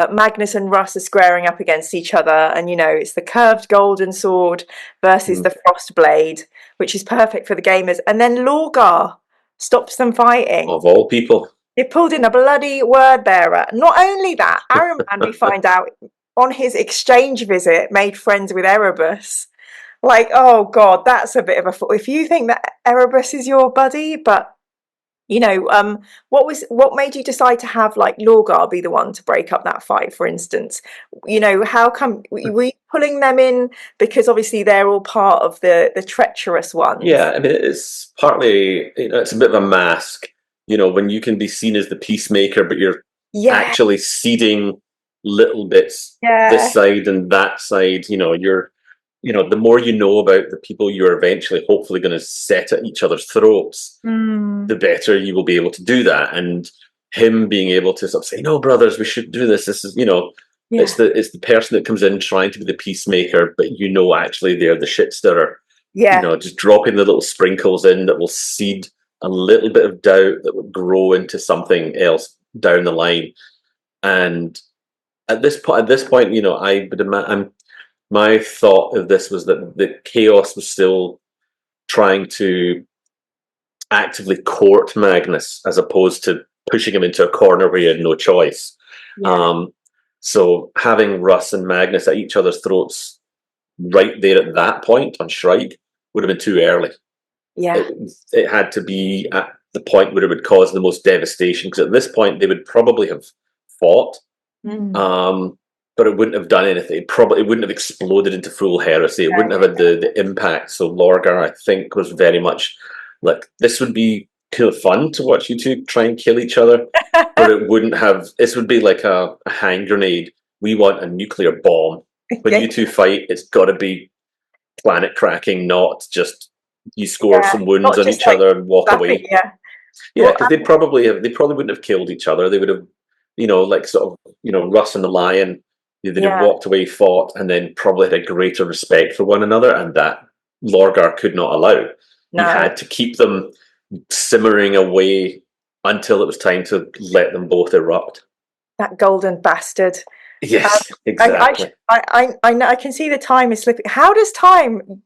Speaker 2: Magnus and Russ are squaring up against each other, and you know, it's the curved golden sword versus the frost blade, which is perfect for the gamers. And then Lorgar stops them fighting.
Speaker 3: Of all people.
Speaker 2: He pulled in a bloody word bearer. Not only that, Araman, we find out, on his exchange visit, made friends with Erebus. Like, oh God, that's a bit of a... If you think that Erebus is your buddy, but... You know, what made you decide to have like Lorgar be the one to break up that fight, for instance? You know, how come were you pulling them in because obviously they're all part of the treacherous ones?
Speaker 3: Yeah, I mean, it's partly, you know, it's a bit of a mask. You know, when you can be seen as the peacemaker, but you're actually seeding little bits this side and that side. You know, the more you know about the people you're eventually hopefully going to set at each other's throats, the better you will be able to do that. And him being able to sort of say, no, brothers, we should do this. This is, it's the person that comes in trying to be the peacemaker, but actually they're the shit stirrer. Just dropping the little sprinkles in that will seed a little bit of doubt that would grow into something else down the line. And at this point, I would imagine my thought of this was that the chaos was still trying to actively court Magnus as opposed to pushing him into a corner where he had no choice. So having Russ and Magnus at each other's throats right there at that point on Shrike would have been too early. It had to be at the point where it would cause the most devastation, because at this point they would probably have fought, but it wouldn't have done anything. It wouldn't have exploded into full heresy. It wouldn't have had the impact. So Lorgar, I think, was very much like, this would be kind of fun to watch you two try and kill each other, but it wouldn't have. This would be like a hand grenade. We want a nuclear bomb. When you two fight, it's got to be planet cracking, not just you score some wounds on each other and walk away. Because they probably wouldn't have killed each other. They would have, Russ and the Lion, they'd have walked away, fought, and then probably had a greater respect for one another, and that Lorgar could not allow. No. He had to keep them simmering away until it was time to let them both erupt.
Speaker 2: That golden bastard.
Speaker 3: Yes, exactly.
Speaker 2: I can see the time is slipping. How does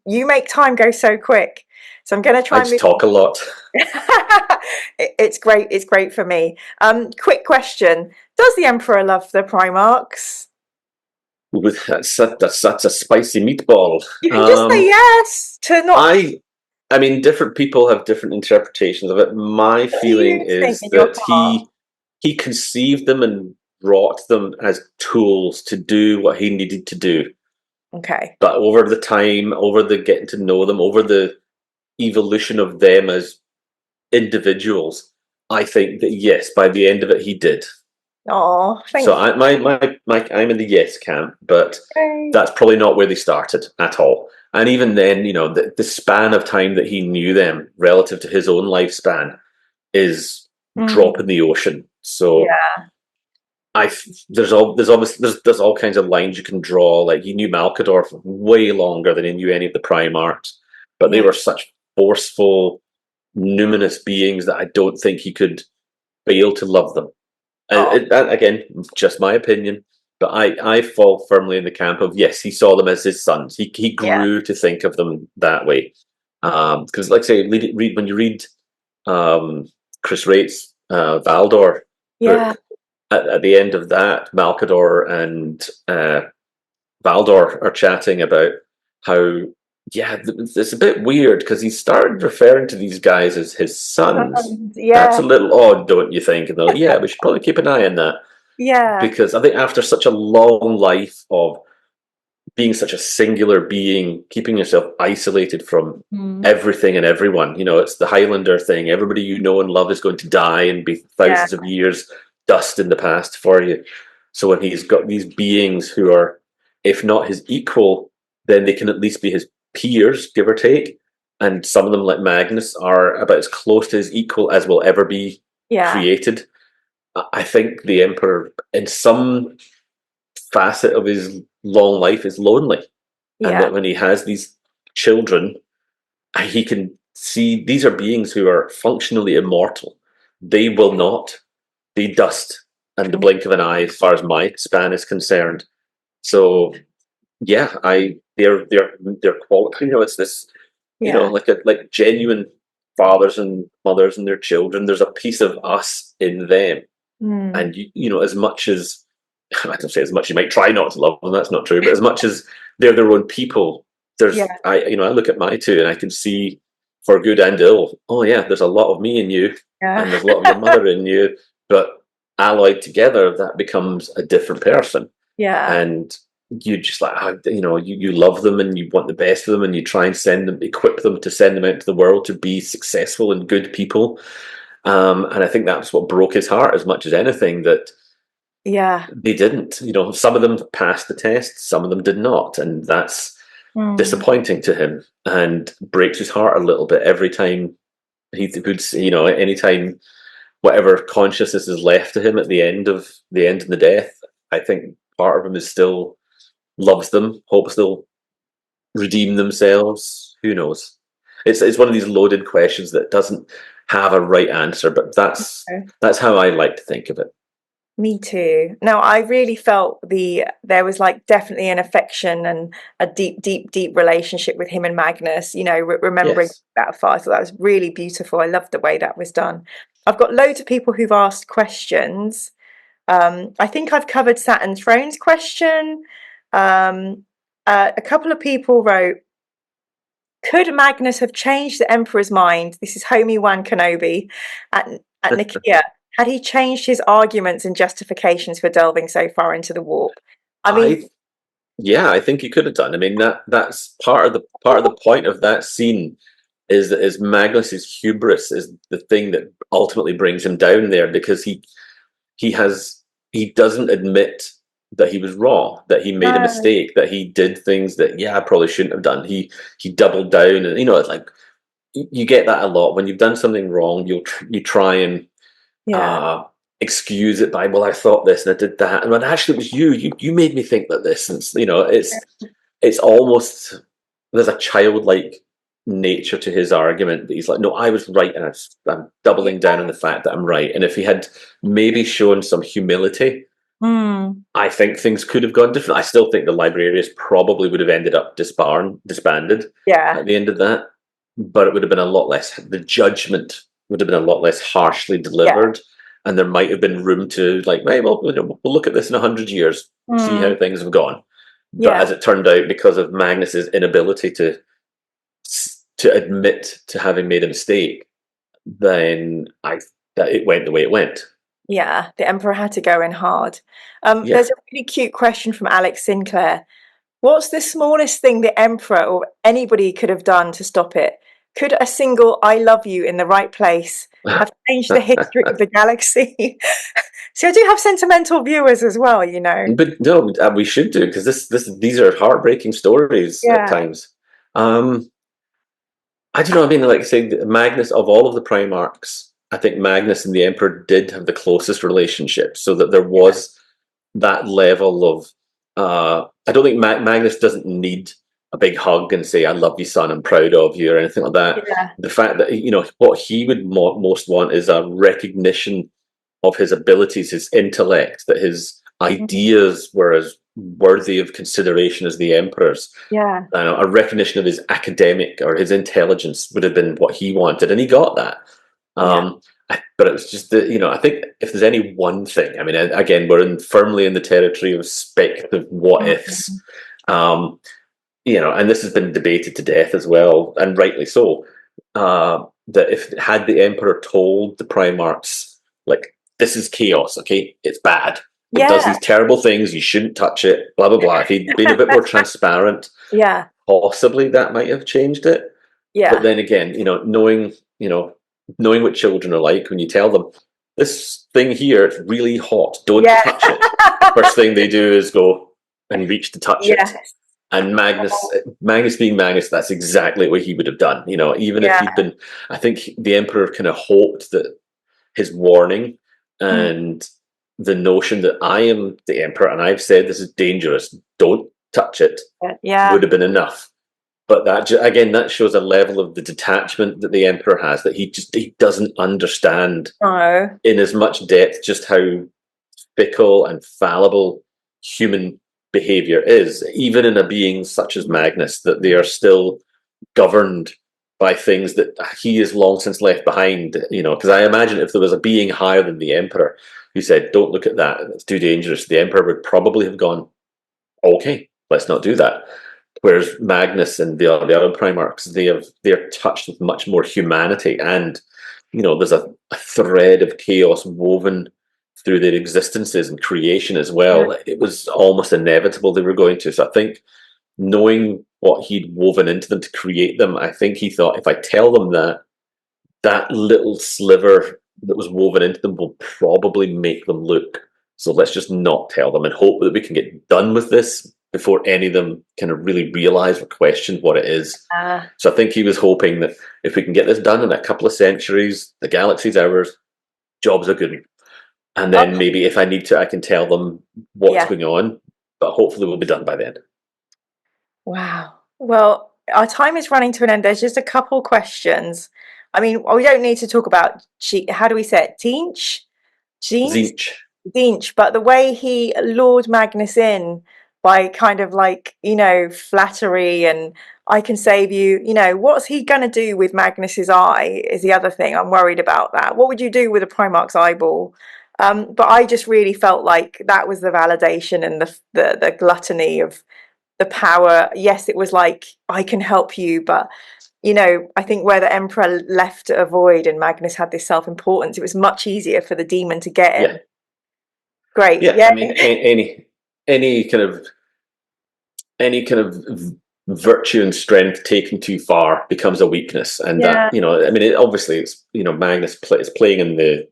Speaker 2: you make time go so quick? So I'm going to try
Speaker 3: and talk a lot.
Speaker 2: It's great. It's great for me. Quick question. Does the Emperor love the Primarchs?
Speaker 3: That's a spicy meatball.
Speaker 2: You can just say yes to not.
Speaker 3: I mean, different people have different interpretations of it. My feeling is that he conceived them and brought them as tools to do what he needed to do.
Speaker 2: Okay.
Speaker 3: But over the time, over the getting to know them, over the evolution of them as individuals, I think that yes, by the end of it, he did.
Speaker 2: Oh, thanks.
Speaker 3: So I'm in the yes camp, but that's probably not where they started at all. And even then, the span of time that he knew them relative to his own lifespan is drop in the ocean. So there's all kinds of lines you can draw. Like, he knew Malcador for way longer than he knew any of the Primarchs, but they were such forceful, numinous beings that I don't think he could fail to love them. Again, just my opinion, but I fall firmly in the camp of yes, he saw them as his sons. He grew to think of them that way. Because, like I say, when you read Chris Wright's Valdor book, at the end of that, Malcador and Valdor are chatting about how it's a bit weird because he started referring to these guys as his sons. That's a little odd, don't you think? And they're like, we should probably keep an eye on that. Because I think after such a long life of being such a singular being, keeping yourself isolated from everything and everyone, it's the Highlander thing. Everybody you know and love is going to die and be thousands of years dust in the past for you. So when he's got these beings who are, if not his equal, then they can at least be his peers, give or take, and some of them, like Magnus, are about as close to his equal as will ever be created. I think the Emperor, in some facet of his long life, is lonely, and that when he has these children, he can see these are beings who are functionally immortal. They will not be dust in the blink of an eye, as far as my span is concerned. So they're quality. It's this, like genuine fathers and mothers and their children. There's a piece of us in them, and as much as I don't say as much you might try not to love them. That's not true. But as much as they're their own people, there's I look at my two and I can see, for good and ill. Oh yeah, there's a lot of me in you, and there's a lot of your mother in you, but alloyed together, that becomes a different person. And you just you love them and you want the best for them, and you try and equip them to send them out to the world to be successful and good people. And I think that's what broke his heart as much as anything, that they didn't. Some of them passed the test, some of them did not, and that's disappointing to him and breaks his heart a little bit every time he would, anytime whatever consciousness is left to him at the end of the death, I think part of him is still loves them, hopes they'll redeem themselves. Who knows? It's one of these loaded questions that doesn't have a right answer, but that's how I like to think of it.
Speaker 2: Me too. No, I really felt there was like definitely an affection and a deep relationship with him and Magnus, you know, remembering that far. I thought that was really beautiful. I loved the way that was done. I've got loads of people who've asked questions. I think I've covered Saturn Thrones question. A couple of people wrote, could Magnus have changed the Emperor's mind? This is Homie Wan Kenobi at Nikaea. Had he changed his arguments and justifications for delving so far into the warp? I mean,
Speaker 3: I think he could have done. I mean, that's part of the point of that scene is Magnus's hubris is the thing that ultimately brings him down there, because he doesn't admit that he was wrong, that he made a mistake, that he did things that I probably shouldn't have done. He doubled down, and it's like you get that a lot when you've done something wrong. You try and excuse it by, well, I thought this and I did that, and when actually it was you made me think that this, and it's almost, there's a childlike nature to his argument that he's like, no, I was right, and I'm doubling down on the fact that I'm right. And if he had maybe shown some humility, I think things could have gone different. I still think the Librarius probably would have ended up disbanded at the end of that, but it would have been a lot less, the judgment would have been a lot less harshly delivered, and there might have been room to like, hey, well, we'll look at this in 100 years, see how things have gone. But as it turned out, because of Magnus's inability to admit to having made a mistake, then that it went the way it went.
Speaker 2: Yeah, the Emperor had to go in hard. There's a really cute question from Alex Sinclair. What's the smallest thing the Emperor or anybody could have done to stop it? Could a single "I love you" in the right place have changed the history of the galaxy? So I do have sentimental viewers as well, you know.
Speaker 3: But no, we should do, because these are heartbreaking stories at times. I don't know. I mean, like I say, Magnus, of all of the Primarchs, I think Magnus and the Emperor did have the closest relationship, so that there was that level of. I don't think Magnus doesn't need a big hug and say, "I love you, son, I'm proud of you," or anything like that.
Speaker 2: Yeah.
Speaker 3: The fact that what he would most want is a recognition of his abilities, his intellect, that his ideas were as worthy of consideration as the Emperor's.
Speaker 2: Yeah.
Speaker 3: A recognition of his academic or his intelligence would have been what he wanted, and he got that. But it was just I think if there's any one thing, I mean, again, we're firmly in the territory of speculative what ifs, and this has been debated to death as well, and rightly so. That if had the Emperor told the Primarchs, like, this is chaos, okay, it's bad, it does these terrible things, you shouldn't touch it, blah blah blah. If he'd been a bit more transparent, possibly that might have changed it. But then again, knowing what children are like, when you tell them this thing here, it's really hot, don't touch it. First thing they do is go and reach to touch it. And Magnus being Magnus, that's exactly what he would have done. Even if he'd been, I think the Emperor kind of hoped that his warning and the notion that I am the Emperor and I've said this is dangerous, don't touch it, would have been enough. But that shows a level of the detachment that the Emperor has, that he doesn't understand in as much depth just how fickle and fallible human behavior is, even in a being such as Magnus, that they are still governed by things that he has long since left behind. Because I imagine if there was a being higher than the Emperor who said, don't look at that, it's too dangerous, the Emperor would probably have gone, okay, let's not do that. Whereas Magnus and the other Primarchs, they're touched with much more humanity, and there's a thread of chaos woven through their existences and creation as well. It was almost inevitable they were going to. So I think, knowing what he'd woven into them to create them, I think he thought, if I tell them that little sliver that was woven into them will probably make them look. So let's just not tell them and hope that we can get done with this before any of them kind of really realize or question what it is. So I think he was hoping that if we can get this done in a couple of centuries, the galaxy's ours, job's a good one. And then maybe if I need to, I can tell them what's going on, but hopefully we'll be done by then.
Speaker 2: Wow. Well, our time is running to an end. There's just a couple questions. I mean, we don't need to talk about, how do we say it? Tzeentch. But the way he lured Magnus in by kind of like, flattery and I can save you, what's he going to do with Magnus's eye is the other thing. I'm worried about that. What would you do with a Primarch's eyeball? But I just really felt like that was the validation and the gluttony of the power. Yes, it was like, I can help you, but I think where the Emperor left a void and Magnus had this self-importance, it was much easier for the demon to get in. Great.
Speaker 3: Yeah. I mean, any kind of virtue and strength taken too far becomes a weakness, and that I mean, obviously it's Magnus is playing in the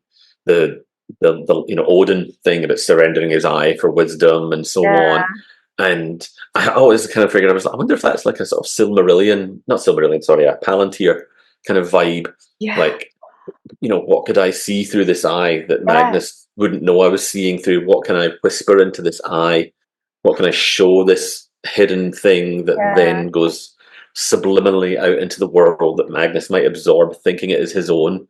Speaker 3: Odin thing about surrendering his eye for wisdom and so on. And I always kind of figured, I wonder if that's like a sort of a Palantir kind of vibe. Like, what could I see through this eye that Magnus wouldn't know I was seeing through? What can I whisper into this eye? What can I show this hidden thing that then goes subliminally out into the world that Magnus might absorb, thinking it is his own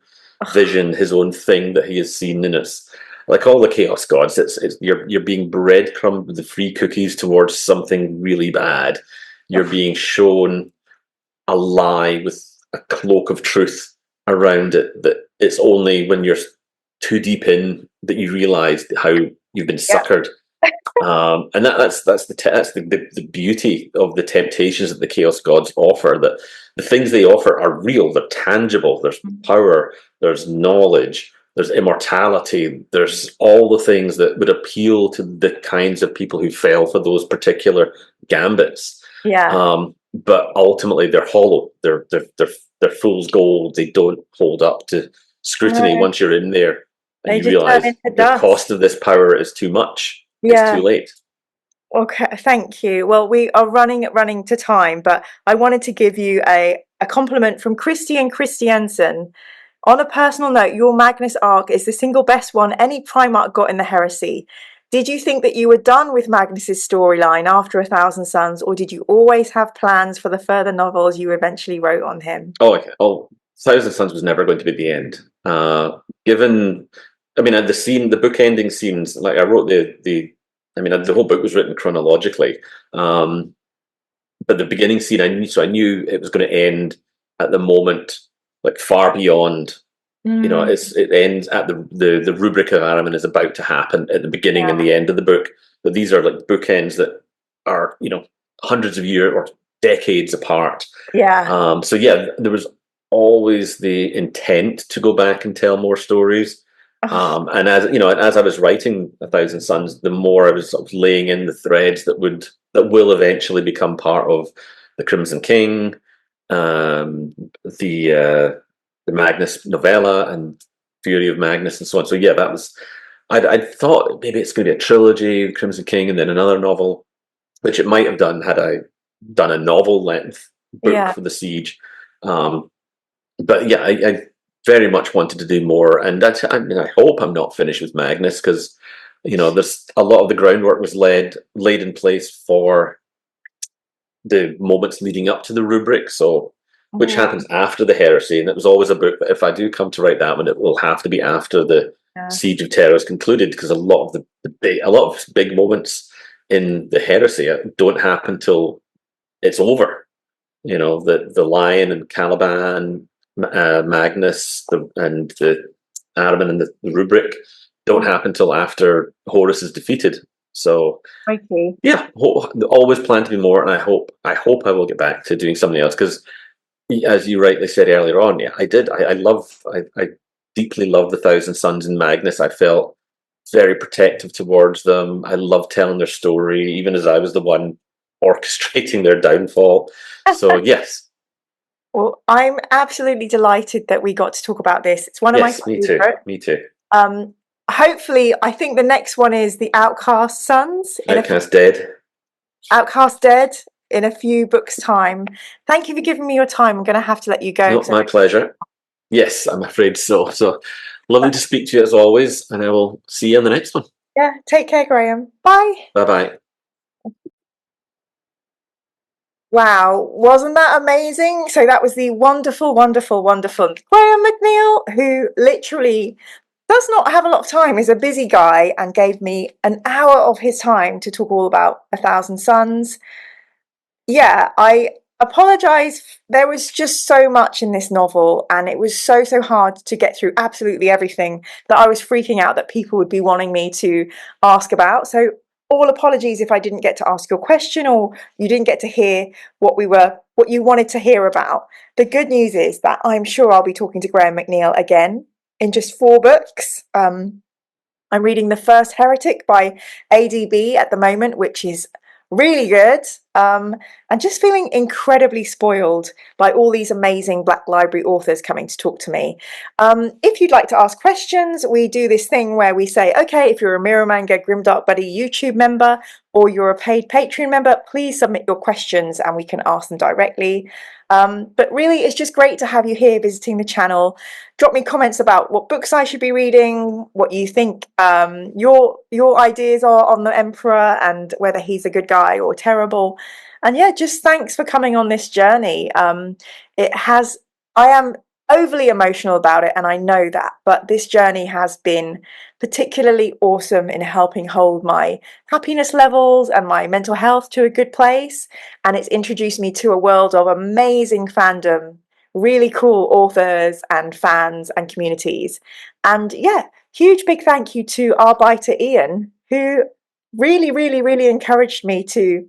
Speaker 3: vision, his own thing that he has seen. And it's like all the Chaos Gods, you're being breadcrumbed with the free cookies towards something really bad. You're being shown a lie with a cloak of truth around it, that it's only when you're too deep in that you realize how you've been suckered. And that's the beauty of the temptations that the Chaos Gods offer, that the things they offer are real, they're tangible. There's power, there's knowledge, there's immortality, there's all the things that would appeal to the kinds of people who fell for those particular gambits. But ultimately they're hollow, they're fool's gold. They don't hold up to scrutiny once you're in there and you realize the cost of this power is too much. It's too late.
Speaker 2: Okay, thank you. Well, we are running to time, but I wanted to give you a compliment from Christian Christiansen. On a personal note, your Magnus arc is the single best one any Primarch got in the Heresy. Did you think that you were done with Magnus's storyline after 1,000 Suns, or did you always have plans for the further novels you eventually wrote on him?
Speaker 3: 1,000 Suns was never going to be the end. The book-ending scenes, like I wrote the whole book was written chronologically, but the beginning scene I knew it was going to end at the moment, like far beyond. It ends at the rubric of Ahriman is about to happen at the beginning and the end of the book. But these are like bookends that are hundreds of years or decades apart. There was always the intent to go back and tell more stories. And as I was writing 1,000 Suns, the more I was sort of laying in the threads that will eventually become part of the Crimson King, the Magnus novella and Fury of Magnus and so on. So that was, I thought maybe it's going to be a trilogy, the Crimson King, and then another novel, which it might have done had I done a novel length book for the Siege. I very much wanted to do more, and I hope I'm not finished with Magnus, because there's a lot of the groundwork was laid in place for the moments leading up to the rubric, which happens after the Heresy, and it was always a book that if I do come to write that one, it will have to be after the Siege of Terra is concluded, because a lot of big moments in the Heresy don't happen till it's over. The Lion and Caliban, Magnus and the Ahriman and the rubric don't happen till after Horus is defeated. So always plan to be more, and I hope I will get back to doing something else, because as you rightly said earlier on, I did. I deeply love the 1,000 Suns and Magnus. I felt very protective towards them. I loved telling their story, even as I was the one orchestrating their downfall. So yes.
Speaker 2: Well, I'm absolutely delighted that we got to talk about this. It's one of my favorites.
Speaker 3: Me too.
Speaker 2: Hopefully, I think the next one is the Outcast Sons.
Speaker 3: Outcast Dead in a few books' time. Thank you for giving me your time. I'm going to have to let you go. No, my pleasure. Yes, I'm afraid so. So Lovely to speak to you as always, and I will see you in the next one.
Speaker 2: Yeah, take care, Graham. Bye.
Speaker 3: Bye-bye.
Speaker 2: Wow, wasn't that amazing? So that was the wonderful, wonderful, wonderful Graham McNeill, who literally does not have a lot of time, is a busy guy, and gave me an hour of his time to talk all about 1,000 Suns. Yeah, I apologize. There was just so much in this novel, and it was so hard to get through absolutely everything that I was freaking out that people would be wanting me to ask about. So all apologies if I didn't get to ask your question or you didn't get to hear what you wanted to hear about. The good news is that I'm sure I'll be talking to Graham McNeill again in just 4 books. I'm reading The First Heretic by ADB at the moment, which is really good, and just feeling incredibly spoiled by all these amazing Black Library authors coming to talk to me. If you'd like to ask questions, we do this thing where we say, okay, if you're a Mirror Manga Grimdark Buddy YouTube member or you're a paid Patreon member, please submit your questions and we can ask them directly. But really, it's just great to have you here visiting the channel. Drop me comments about what books I should be reading, what you think your ideas are on the Emperor and whether he's a good guy or terrible. And yeah, just thanks for coming on this journey. I am overly emotional about it, and I know that, but this journey has been particularly awesome in helping hold my happiness levels and my mental health to a good place, and it's introduced me to a world of amazing fandom, really cool authors and fans and communities. And yeah, huge big thank you to our biter Ian, who really encouraged me to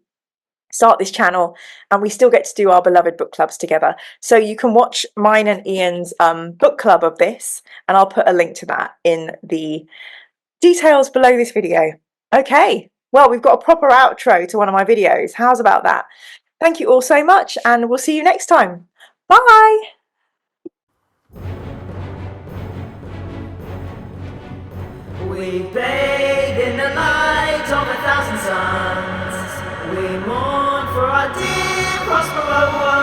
Speaker 2: start this channel, and we still get to do our beloved book clubs together. So you can watch mine and Ian's book club of this, and I'll put a link to that in the details below this video. Okay, well, we've got a proper outro to one of my videos. How's about that? Thank you all so much, and we'll see you next time. Bye!
Speaker 1: We bathe in the light of 1,000 suns. We mourn for our dear Prospero.